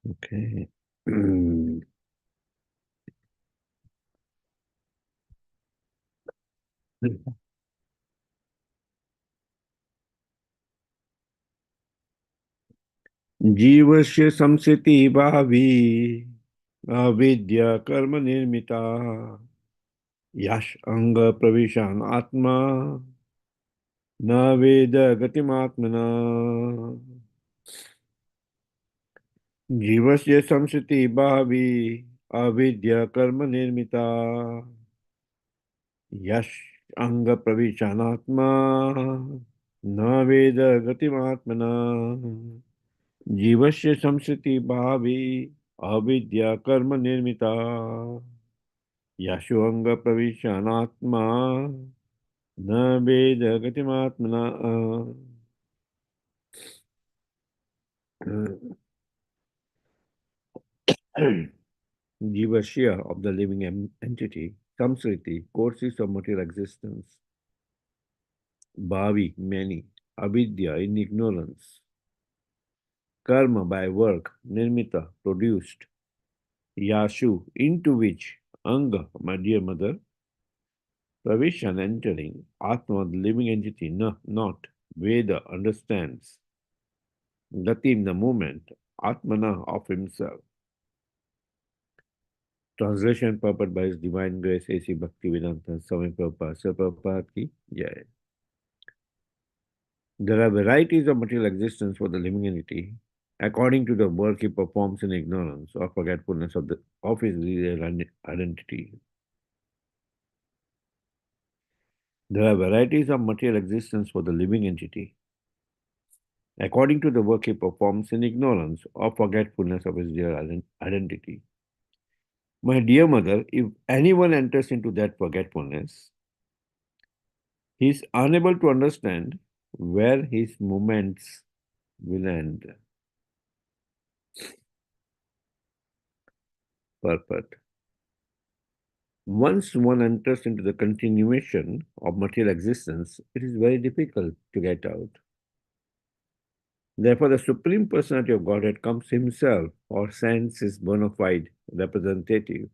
Okay. जीवस्य संसिति भावी अविद्या कर्म निर्मिता यश अंग प्रविशान आत्मा न वेद गतिमात्मना जीवस्य संसिति भावी अविद्या कर्म निर्मिता यश अंग प्रविशान आत्मा न वेद गतिमात्मना जीवस्य संसति भावी अविद्या कर्म निर्मिता यशोऽंग प्रविशानात्मा न वेद गतिमात्मना Jivasya of the living entity, samsriti, courses of material existence, bhavi, many, avidya, in ignorance, karma, by work, nirmita, produced, yashu, into which, anga, my dear mother, Pravishan entering, Atma, the living entity, no, not, Veda understands, Gatim, the movement, Atmana of himself. Translation purport by His Divine Grace A.C. Bhaktivedanta Swami Prabhupada, Sri Prabhupada ki Jai. There are varieties of material existence for the living entity, according to the work he performs in ignorance or forgetfulness of his real identity. There are varieties of material existence for the living entity, according to the work he performs in ignorance or forgetfulness of his dear identity. My dear mother, if anyone enters into that forgetfulness, he is unable to understand where his movements will end. Purport. Once one enters into the continuation of material existence, it is very difficult to get out. Therefore, the Supreme Personality of Godhead comes himself or sends his bona fide representative.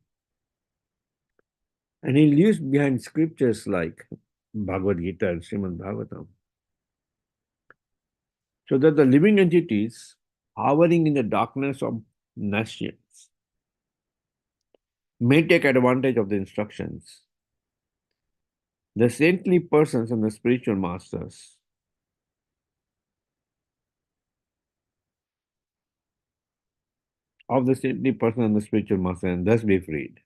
And he leaves behind scriptures like Bhagavad Gita and Srimad Bhagavatam, so that the living entities hovering in the darkness of nations may take advantage of the instructions. The saintly persons and the spiritual masters of the saintly person and the spiritual master and thus be freed.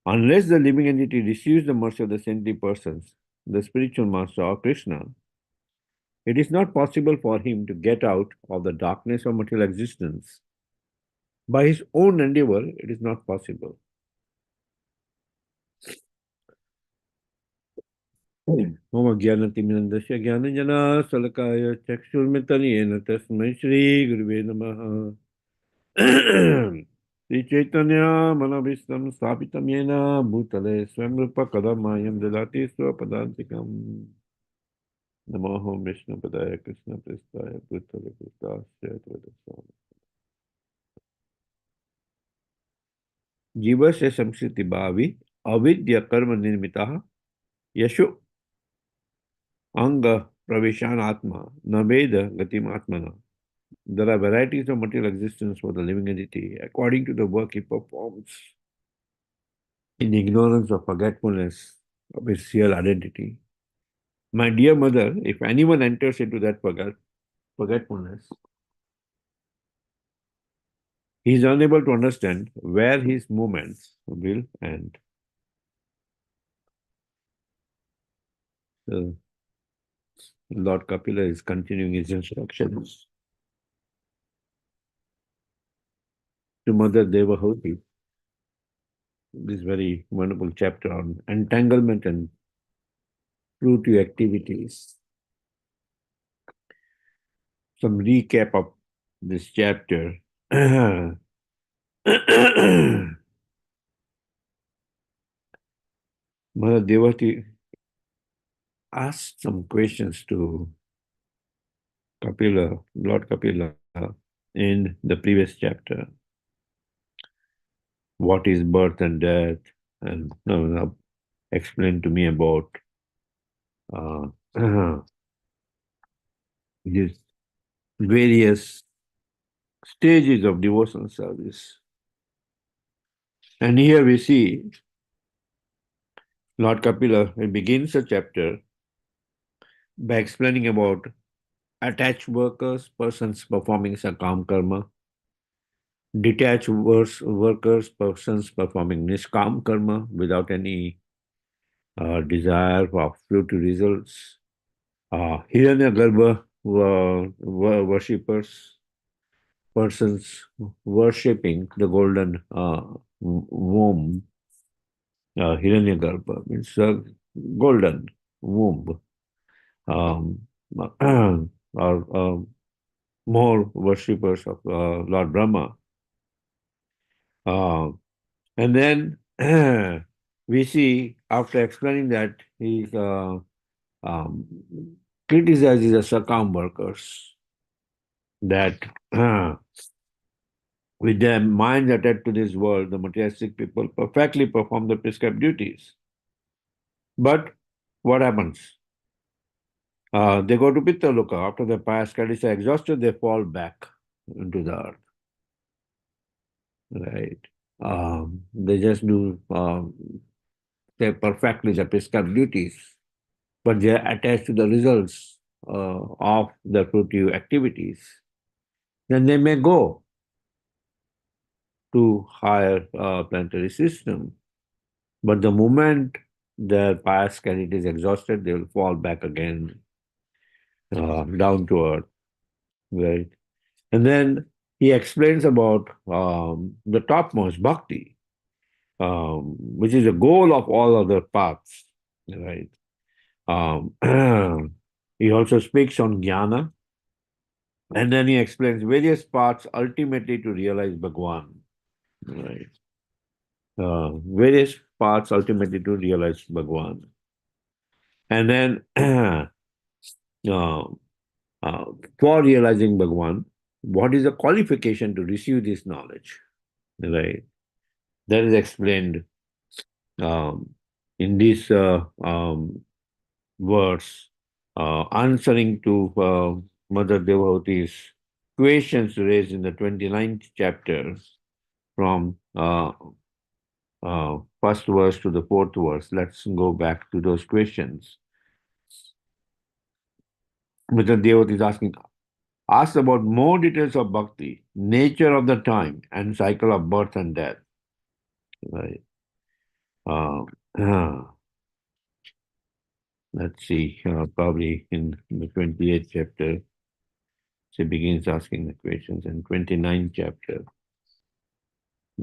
Unless the living entity receives the mercy of the saintly persons, the spiritual master or Krishna, it is not possible for him to get out of the darkness of material existence. By his own endeavor, it is not possible. मम ज्ञानतिमिनन्दस्य ज्ञानञ्जना शलाकाय चक्षुर्मिलितं तस्मै श्रीगुरुवे नमः श्रीचैतन्यमनोभीष्टं स्थापितं येन भूतले स्वयं रूप कदा मायं ददाति स्वपदान्तिकम् नमो विष्णुपदाय कृष्णप्रेष्ठाय भूतले कृष्णास्य त्वदस्वामिने जीवस्य संस्कृति भावी अविद्य कर्म निर्मितः यशो अंग प्रवेशान आत्मा न वेद गतिम आत्मना. There are varieties of material existence for the living entity according to the work he performs in ignorance or forgetfulness of his real identity. My dear mother, if anyone enters into that forgetfulness, he is unable to understand where his movements will end. So, Lord Kapila is continuing his instructions to Mother Devahuti. This very wonderful chapter on entanglement and fruitive activities. Some recap of this chapter. Mother Devati asked some questions to Kapila, Lord Kapila, in the previous chapter. What is birth and death? And explain to me about uh, these various stages of devotional service. And here we see Lord Kapila begins the chapter by explaining about attached workers, persons performing sakam karma, detached workers, persons performing niskam karma without any desire of future results, Hiranyagarbha worshippers, persons worshipping the golden womb. Hiranyagarbha means golden womb, um, or more worshippers of Lord Brahma. And then we see, after explaining that, he um, criticizes the Sakam workers that with their minds attached to this world, the materialistic people perfectly perform the prescribed duties. But what happens? They go to Pittaloka. After the past studies are exhausted, they fall back into the earth. Right? They just do they perfectly the prescribed duties, but they are attached to the results of the fruitive activities. Then they may go to higher planetary system. But the moment their past credit is exhausted, they will fall back again down to earth, right? And then he explains about the topmost bhakti, which is the goal of all other paths, right? Um, he also speaks on jnana, and then he explains various paths ultimately to realize Bhagwan, right? Various paths ultimately to realize Bhagwan. And then uh, uh, for realizing Bhagwan, what is the qualification to receive this knowledge? Right? That is explained um, in this verse, answering to Mother Devothi's questions raised in the 29th chapter from first verse to the fourth verse. Let's go back to those questions. Mother Devothy is asking, ask about more details of bhakti, nature of the time, and cycle of birth and death. Right. Uh, uh, let's see, probably in the 28th chapter, she begins asking the questions. In 29th chapter,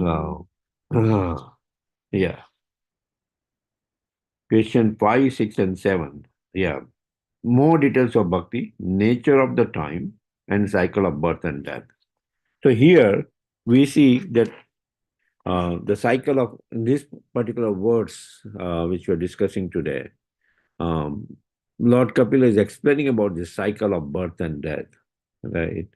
uh, uh, yeah, question 5, 6, and 7. Yeah, more details of bhakti, nature of the time, and cycle of birth and death. So here we see that the cycle of these particular words which we're discussing today, um, Lord Kapila is explaining about the cycle of birth and death, right?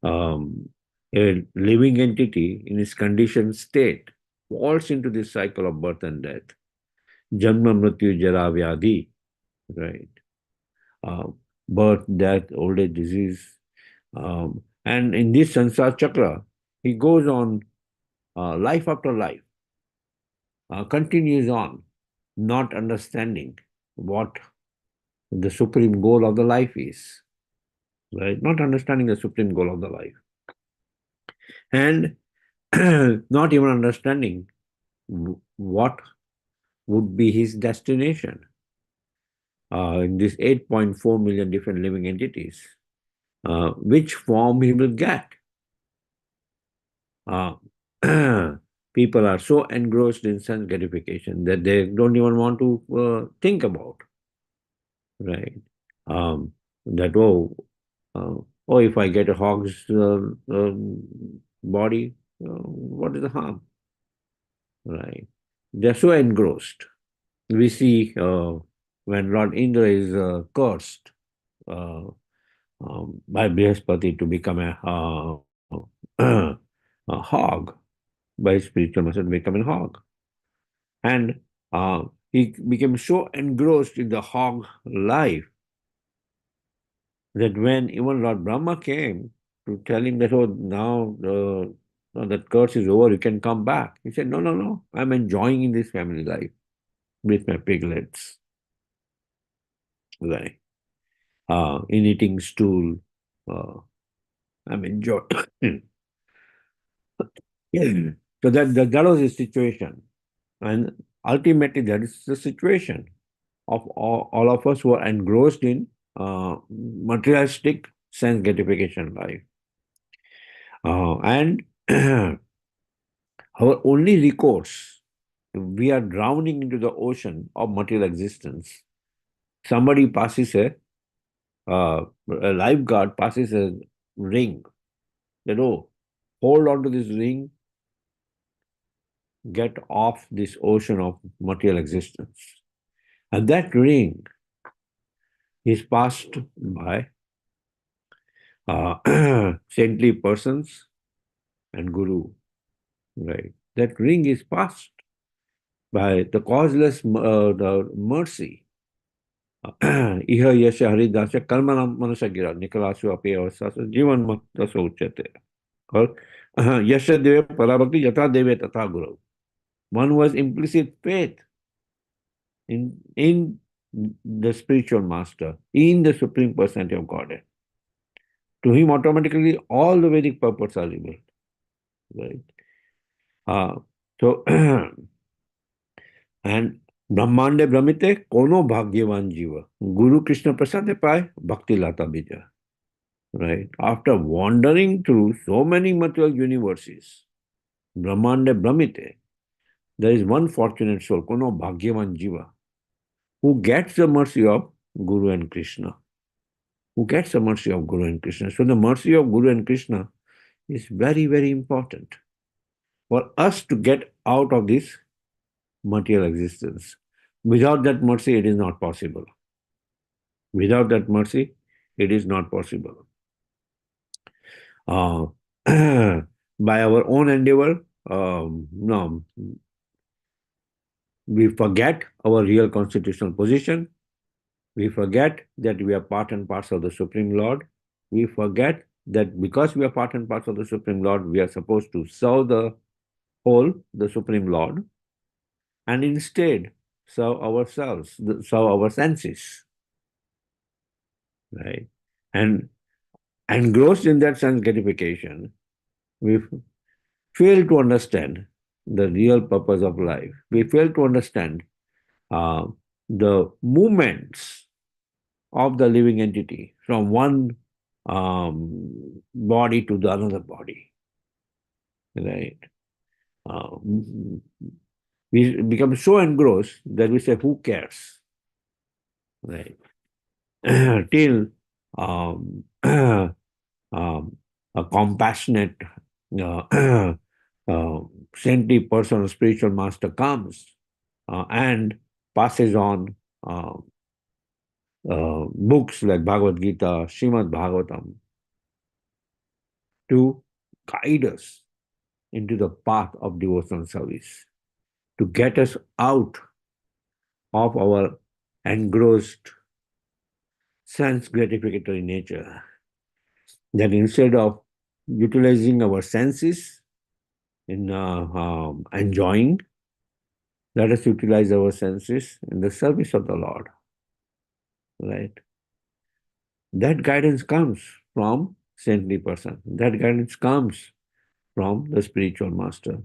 A living entity in its conditioned state falls into this cycle of birth and death. Janma, Mrityu, Jara, Vyadhi, right? Birth, death, old age, disease. And in this sansar chakra, he goes on life after life, continues on, not understanding what the supreme goal of the life is, right? Not understanding the supreme goal of the life. And not even understanding what would be his destination in these 8.4 million different living entities, which form he will get. Uh, people are so engrossed in sense gratification that they don't even want to think about, right? That, uh, if I get a hog's body, what is the harm, right? They're so engrossed. We see when Lord Indra is cursed by Brihaspati to become a a hog by his spiritual master to become a hog. And he became so engrossed in the hog life that when even Lord Brahma came to tell him that, oh, now that curse is over, you can come back. He said, no, no, no, I'm enjoying in this family life with my piglets, right? In eating stool, uh, I'm enjoying. So that was the situation. And ultimately, that is the situation of all of us who are engrossed in materialistic sense gratification life. And our only recourse, we are drowning into the ocean of material existence. Somebody passes a lifeguard passes a ring. That, oh, hold on to this ring, get off this ocean of material existence. And that ring is passed by saintly persons and guru, right? That ring is passed by the causeless the mercy. Iha yasha haridasya karmana manasagira nikalasu api avasasa jivan mattaso uchate. Or yasha deve parabhakti yata deve tata guru. One was implicit faith in the spiritual master, in the Supreme Personality of Godhead. To him, automatically, all the Vedic purports are revealed. Right? So, and Brahmande Brahmite kono bhagyavan jiva. Guru Krishna Prasade pai bhakti lata bija. Right? After wandering through so many material universes, Brahmande Brahmite, there is one fortunate soul, kono bhagyavan jiva, who gets the mercy of Guru and Krishna. Who gets the mercy of Guru and Krishna. So the mercy of Guru and Krishna is very, very important for us to get out of this material existence. Without that mercy, it is not possible. Without that mercy, it is not possible. By our own endeavor, no, we forget our real constitutional position. We forget that we are part and parcel of the Supreme Lord. We forget that because we are part and parcel of the Supreme Lord, we are supposed to serve the whole, the Supreme Lord, and instead serve ourselves, serve our senses, right? And engrossed in that sense gratification, we fail to understand the real purpose of life. We fail to understand the movements of the living entity from one body to the another body, right? We become so engrossed that we say, who cares, right? Till a compassionate, saintly person or spiritual master comes and passes on books like Bhagavad Gita, Srimad Bhagavatam, to guide us into the path of devotional service, to get us out of our engrossed sense gratificatory nature. That instead of utilizing our senses in enjoying, let us utilize our senses in the service of the Lord. Right? That guidance comes from saintly person. That guidance comes from the spiritual master,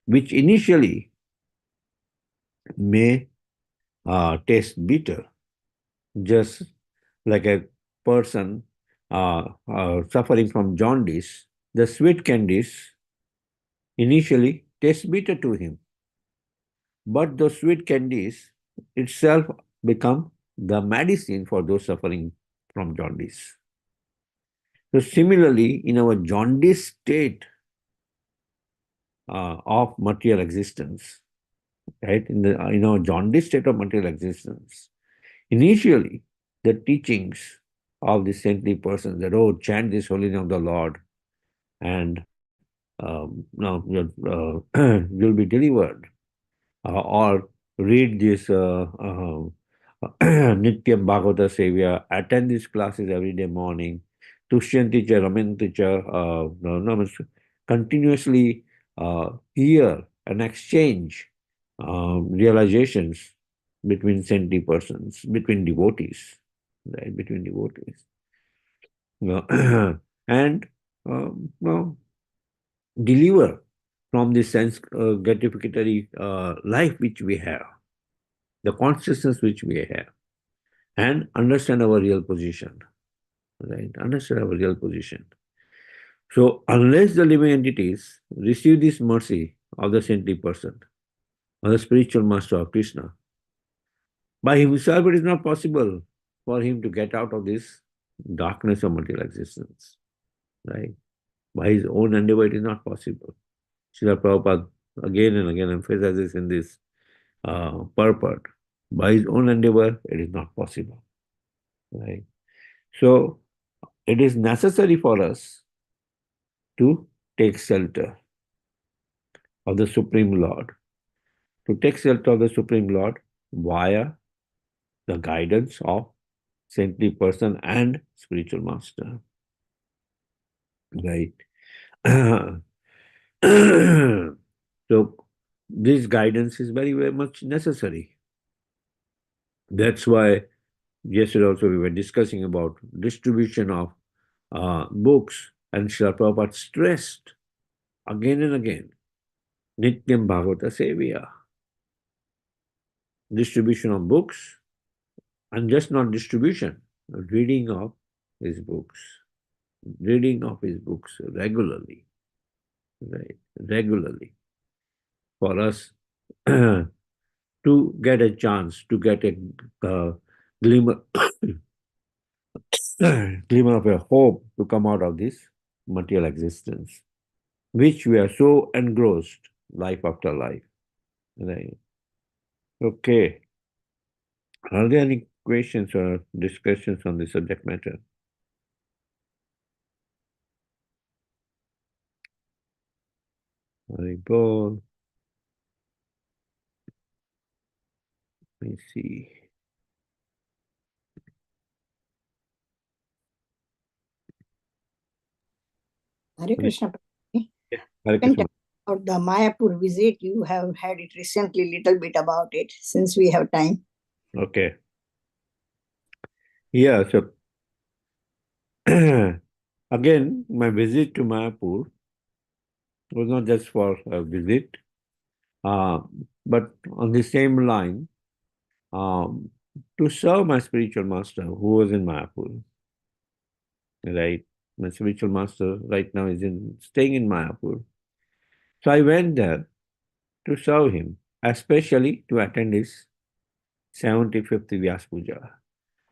which initially may taste bitter, just like a person suffering from jaundice. The sweet candies initially taste bitter to him, but the sweet candies itself become the medicine for those suffering from jaundice. So similarly, in our jaundice state of material existence, right, in our jaundice state of material existence, initially the teachings of the saintly persons that, oh, chant this holy name of the Lord and now you'll be delivered. Or read this Nityam Bhagavata Sevya, attend these classes every day morning. Tushyan teacher, Raman teacher, continuously hear and exchange realizations between saintly persons, between devotees, right? Between devotees. And deliver from the sense gratificatory life which we have, the consciousness which we have, and understand our real position, right? Understand our real position. So, unless the living entities receive this mercy of the saintly person, or the spiritual master of Krishna, by himself it is not possible for him to get out of this darkness of material existence, right? By his own endeavor, it is not possible. Srila Prabhupada again and again emphasizes in this purport. By his own endeavor, it is not possible. Right? So it is necessary for us to take shelter of the Supreme Lord. To take shelter of the Supreme Lord via the guidance of saintly person and spiritual master. Right? So this guidance is very, very much necessary. That's why yesterday also we were discussing about distribution of books, and Srila Prabhupada stressed again and again, Nityam Bhagavata Sevya, distribution of books, and just not distribution, reading of his books, reading of his books regularly, right? Regularly, for us to get a chance, to get a glimmer, glimmer of a hope to come out of this material existence, which we are so engrossed life after life. Right. Okay. Are there any questions or discussions on the subject matter? Haribol. Let me see. Hare Krishna. Yeah. Hare You can Krishna. tell about the Mayapur visit. You have had it recently, little bit about it, since we have time. Okay. Yeah, so again, my visit to Mayapur was not just for a visit, uh, but on the same line, um, to serve my spiritual master who was in Mayapur, right? My spiritual master right now is staying in Mayapur. So I went there to serve him, especially to attend his 75th Vyas Puja.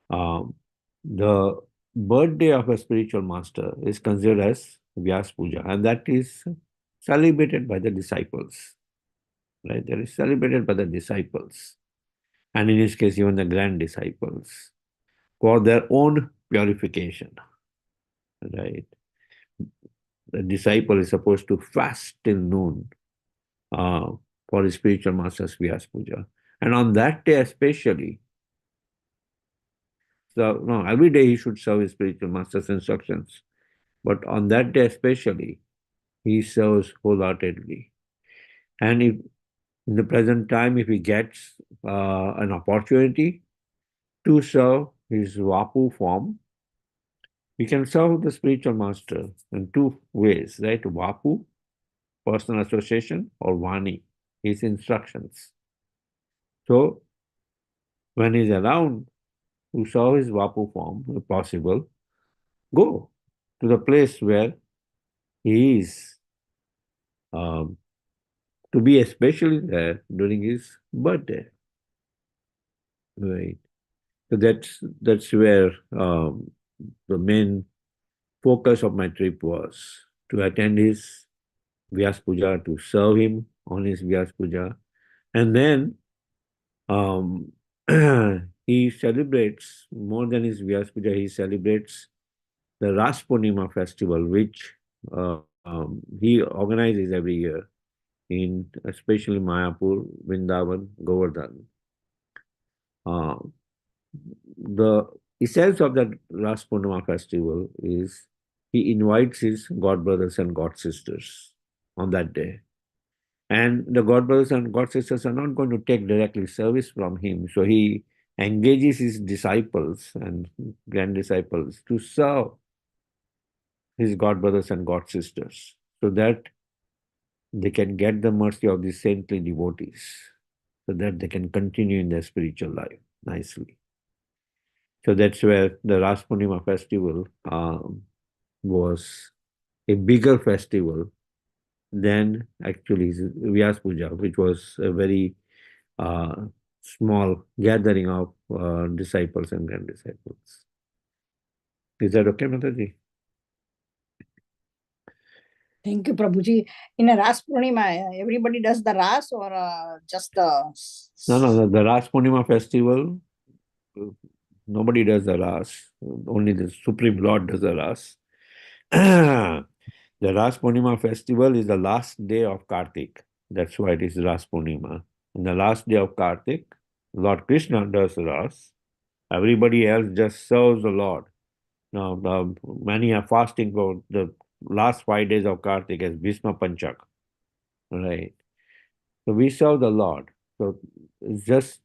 Um, the birthday of a spiritual master is considered as Vyas Puja, and that is celebrated by the disciples. Right? That is celebrated by the disciples, and in his case, even the grand disciples, for their own purification. Right? The disciple is supposed to fast till noon uh, for his spiritual master's Vyas Puja. And on that day especially, so no, every day he should serve his spiritual master's instructions. But on that day especially, he serves wholeheartedly. And if in the present time, if he gets an opportunity to serve his Vapu form, we can serve the spiritual master in two ways, right? Vapu, personal association, or Vani, his instructions. So when he's around to serve his Vapu form, if possible, go to the place where he is, um, to be especially there during his birthday. Right. So that's where the main focus of my trip was to attend his Vyas Puja, to serve him on his Vyas Puja. And then um, he celebrates, more than his Vyas Puja, he celebrates the Ras Purnima festival, which he organizes every year in especially Mayapur, Vrindavan, Govardhan. Uh, the essence of that Ras Purnima festival is he invites his god brothers and god sisters on that day. And the god brothers and god sisters are not going to take directly service from him. So he engages his disciples and grand disciples to serve his god brothers and god sisters so that they can get the mercy of these saintly devotees, so that they can continue in their spiritual life nicely. So that's where the Ras Purnima festival was a bigger festival than actually Vyas Puja, which was a very uh, small gathering of disciples and grand disciples. Is that okay, Mataji? Thank you, Prabhuji. In a Ras Purnima, everybody does the Ras or just the. No, the Ras Purnima festival, uh, nobody does the Ras. Only the Supreme Lord does the Ras. The Ras Purnima festival is the last day of Kartik. That's why it is Ras Purnima. On the last day of Kartik, Lord Krishna does Ras. Everybody else just serves the Lord. Now, many are fasting for the last 5 days of Kartik as Bhisma Panchak. Right. So we serve the Lord. So it's just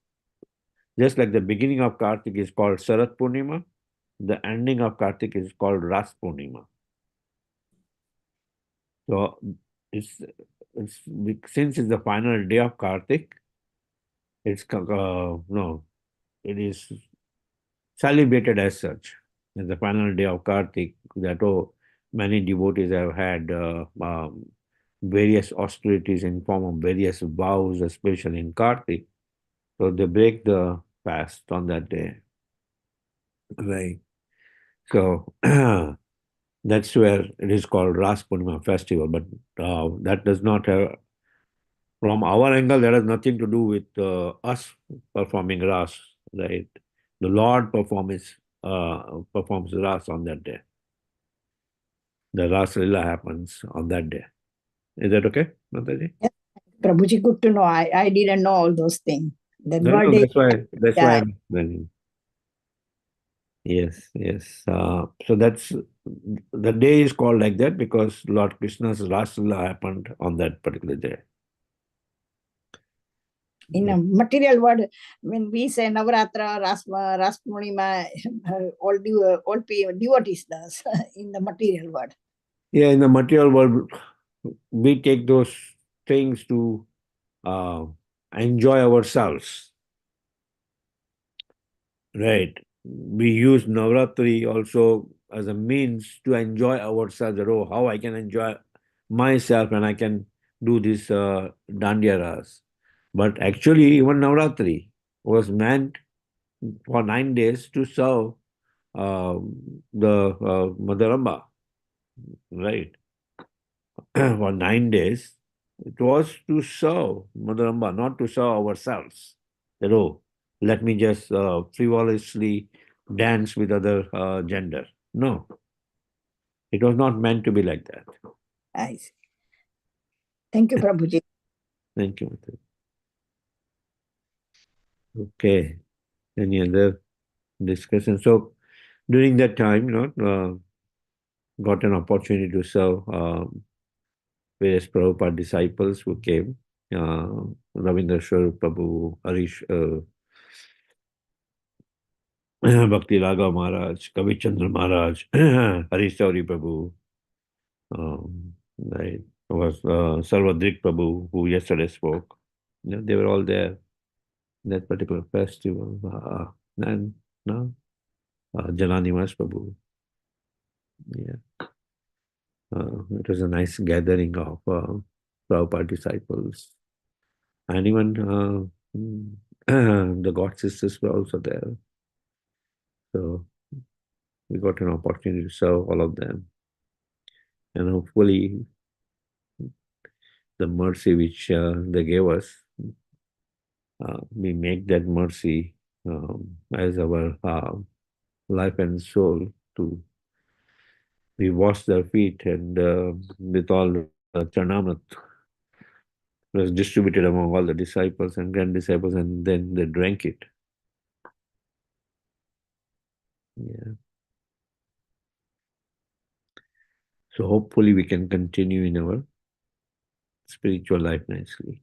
like the beginning of Kartik is called Sarat Purnima, the ending of Kartik is called Ras Purnima. So it's it's since it's the final day of Kartik, it's no, it is celebrated as such. As the final day of Kartik, that many devotees have had various austerities in form of various vows, especially in Kartik. So they break the fast on that day. Right. So that's where it is called Ras Purnima festival. But that does not have, from our angle, that has nothing to do with us performing Ras, right? The Lord performs Ras on that day. The Ras Lila happens on that day. Is that okay, Mataji? Yes, Prabhuji, good to know. I didn't know all those things. That No, birthday. that's why Yeah, I'm explaining. Yes. So that's the day is called like that because Lord Krishna's Ras Lila happened on that particular day. in Yeah. a material word, when we say Navratra, Ras Purnima, all devotees does in the material word. Yeah, in the material world, we take those things to uh, enjoy ourselves, right? We use Navratri also as a means to enjoy ourselves. Oh, how I can enjoy myself and I can do this Dandiya Ras. But actually, even Navratri was meant for 9 days to serve uh, the Madaramba, right? For 9 days, it was to serve Madaramba, not to serve ourselves. That, oh, let me just frivolously dance with other gender. No, it was not meant to be like that. I see. Thank you, Prabhuji. Thank you. Mithun. Okay. Any other discussion? So during that time, got an opportunity to serve various Prabhupada disciples who came. Ravindra Shwar Prabhu, Harish, Bhakti Raghav Maharaj, Kavi Chandra Maharaj, Harish Chauri Prabhu, right, was Sarvadrik Prabhu, who yesterday spoke. They were all there in that particular festival. And no, Jananimas Prabhu. Yeah, it was a nice gathering of Prabhupada disciples. And even the God sisters were also there. So we got an opportunity to serve all of them. And hopefully the mercy which they gave us, we make that mercy as our life and soul to we wash their feet and with all Charnamrit was distributed among all the disciples and grand disciples, and then they drank it. Yeah. So hopefully we can continue in our spiritual life nicely.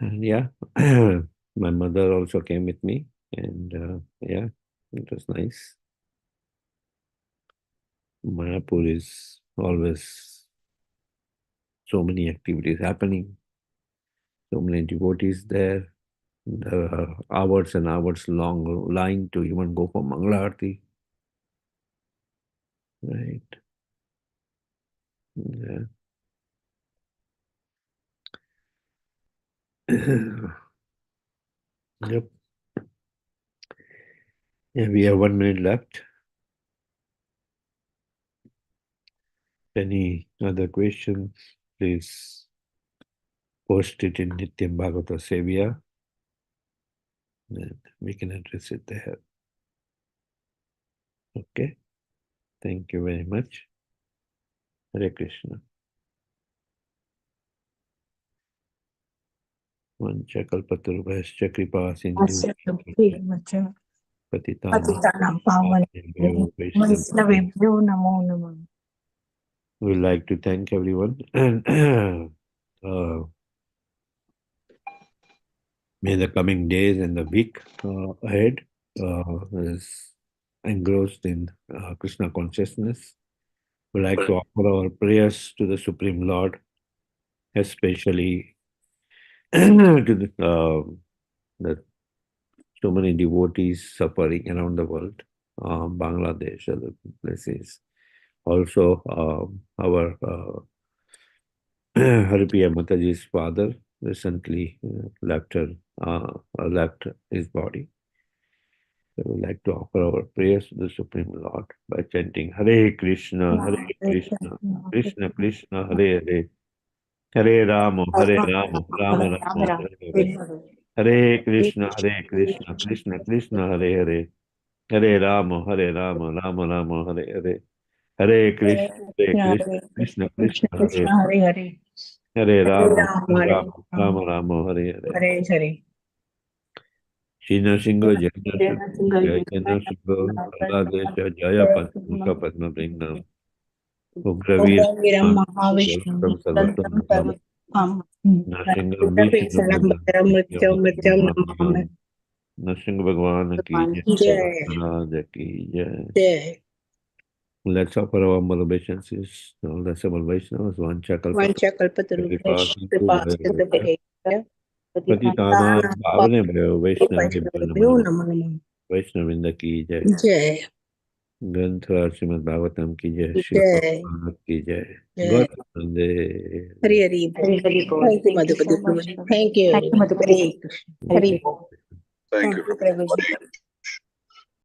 And yeah, my mother also came with me, and yeah, it was nice. Mayapur is always so many activities happening, so many devotees there. There are hours and hours long line to even go for Mangala Aarti. Right. Yeah. Yep. Yeah, we have 1 minute left. Any other questions, please post it in Nityam Bhagavata Sevya, and we can address it there. Okay. Thank you very much. Hare Krishna. Vanchakalpatarubhascha kripa sindhu patitanam वैष्णवेभ्यो नमो नमः. We'd like to thank everyone, and may the coming days and the week ahead is engrossed in Krishna consciousness. We'd like to offer our prayers to the Supreme Lord, especially to the so many devotees suffering around the world, Bangladesh, other places. Also, our Haripriya Mataji's father recently left his body. So we would like to offer our prayers to the Supreme Lord by chanting Hare Krishna, Hare Krishna, Krishna Krishna, Hare Hare, Hare Rama, Rama Rama, Hare Hare. Hare Krishna, Krishna Krishna, Hare Hare, Hare Rama, Rama Rama, Hare Hare. Hare Krishna, Krishna Krishna, Hare Hare Hare Rama, Hare Rama Rama, Hare Hare. Hare Hare Shina Singha, Jayana Singha, Bangladesh, Jaya Padma Padma Bringnam, Ugravir, Mahavishnu Sarvatam, Nasingha Vishnu, Nasingha Bhagwan ki Jai, Radha ki Jai. Let's offer our humble obeisances to all the seven Vaishnavas, Patitana Bhavane Bhayo Vaishnavinda ki Jai. Granthar Srimad Bhagavatam ki Jai, Srila Prabhupada ki Jai. God Vande. Hari Hari thank you Madhupati thank you Hare Krishna. Hare Thank you, Prabhuji.